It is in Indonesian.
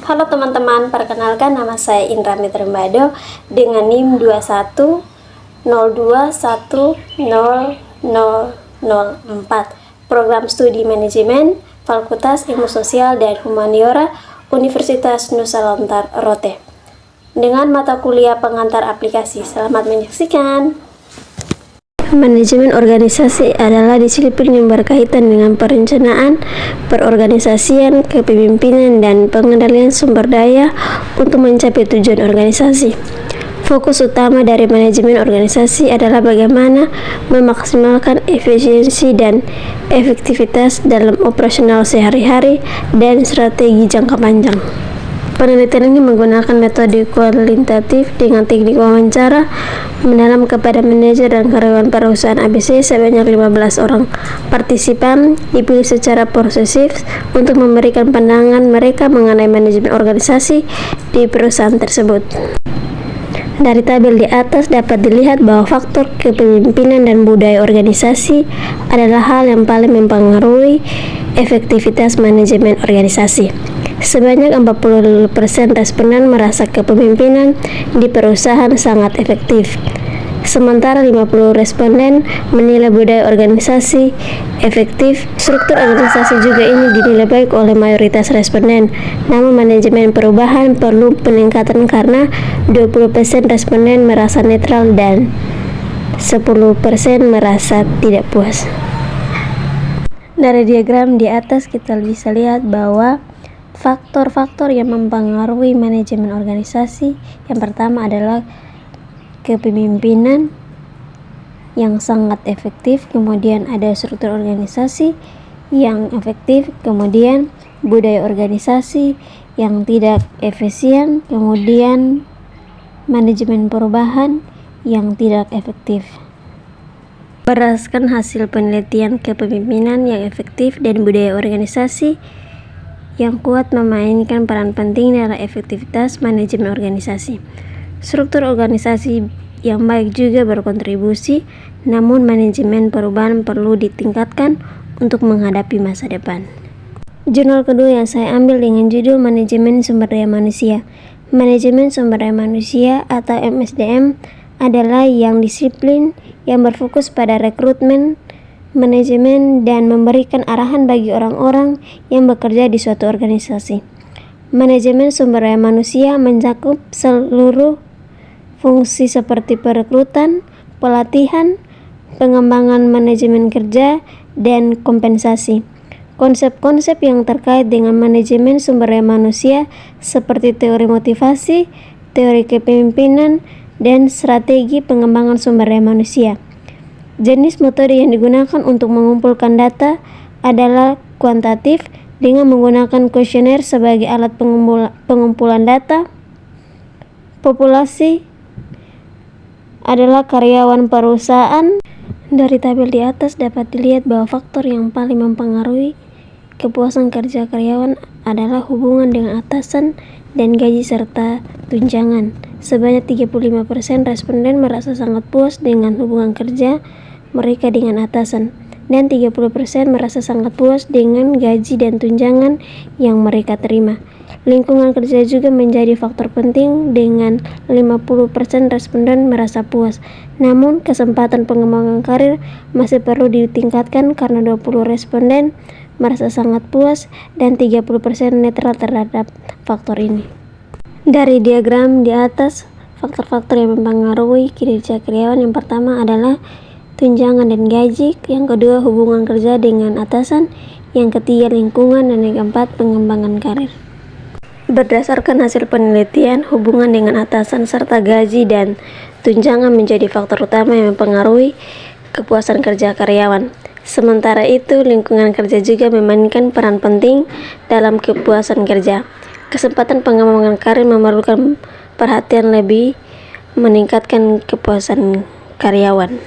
Halo teman-teman, perkenalkan nama saya Indra Mitrimbado dengan NIM 2102100004, Program Studi Manajemen, Fakultas Ilmu Sosial dan Humaniora, Universitas Nusa Lontar Rote, dengan mata kuliah pengantar aplikasi. Selamat menyaksikan. Manajemen organisasi adalah disiplin yang berkaitan dengan perencanaan, perorganisasian, kepemimpinan, dan pengendalian sumber daya untuk mencapai tujuan organisasi. Fokus utama dari manajemen organisasi adalah bagaimana memaksimalkan efisiensi dan efektivitas dalam operasional sehari-hari dan strategi jangka panjang. Penelitian ini menggunakan metode kualitatif dengan teknik wawancara mendalam kepada manajer dan karyawan perusahaan ABC sebanyak 15 orang. Partisipan dipilih secara posesif untuk memberikan pandangan mereka mengenai manajemen organisasi di perusahaan tersebut. Dari tabel di atas dapat dilihat bahwa faktor kepemimpinan dan budaya organisasi adalah hal yang paling mempengaruhi efektivitas manajemen organisasi. Sebanyak 40% responden merasa kepemimpinan di perusahaan sangat efektif, sementara 50 responden menilai budaya organisasi efektif. Struktur organisasi juga ini dinilai baik oleh mayoritas responden. Namun manajemen perubahan perlu peningkatan karena 20% responden merasa netral dan 10% merasa tidak puas. Dari diagram di atas kita bisa lihat bahwa faktor-faktor yang mempengaruhi manajemen organisasi, yang pertama adalah kepemimpinan yang sangat efektif, kemudian ada struktur organisasi yang efektif, kemudian budaya organisasi yang tidak efisien, kemudian manajemen perubahan yang tidak efektif. Berdasarkan hasil penelitian kepemimpinan yang efektif dan budaya organisasi yang kuat memainkan peran penting dalam efektivitas manajemen organisasi. Struktur organisasi yang baik juga berkontribusi, namun manajemen perubahan perlu ditingkatkan untuk menghadapi masa depan. Jurnal kedua yang saya ambil dengan judul Manajemen Sumber Daya Manusia. Manajemen Sumber Daya Manusia atau MSDM adalah yang disiplin yang berfokus pada rekrutmen, manajemen, dan memberikan arahan bagi orang-orang yang bekerja di suatu organisasi. Manajemen sumber daya manusia mencakup seluruh fungsi seperti perekrutan, pelatihan, pengembangan manajemen kerja, dan kompensasi. Konsep-konsep yang terkait dengan manajemen sumber daya manusia seperti teori motivasi, teori kepemimpinan, dan strategi pengembangan sumber daya manusia. Jenis metode yang digunakan untuk mengumpulkan data adalah kuantitatif dengan menggunakan kuesioner sebagai alat pengumpulan data. Populasi adalah karyawan perusahaan. Dari tabel di atas dapat dilihat bahwa faktor yang paling mempengaruhi kepuasan kerja karyawan adalah hubungan dengan atasan dan gaji serta tunjangan. Sebanyak 35% responden merasa sangat puas dengan hubungan kerja mereka dengan atasan, dan 30% merasa sangat puas dengan gaji dan tunjangan yang mereka terima. Lingkungan kerja juga menjadi faktor penting dengan 50% responden merasa puas. Namun, kesempatan pengembangan karir masih perlu ditingkatkan karena 20 responden merasa sangat puas dan 30% netral terhadap faktor ini. Dari diagram di atas, faktor-faktor yang mempengaruhi kinerja karyawan yang pertama adalah tunjangan dan gaji, yang kedua hubungan kerja dengan atasan, yang ketiga lingkungan, dan yang keempat pengembangan karir. Berdasarkan hasil penelitian, hubungan dengan atasan serta gaji dan tunjangan menjadi faktor utama yang mempengaruhi kepuasan kerja karyawan. Sementara itu, lingkungan kerja juga memainkan peran penting dalam kepuasan kerja. Kesempatan pengembangan karir memerlukan perhatian lebih meningkatkan kepuasan karyawan.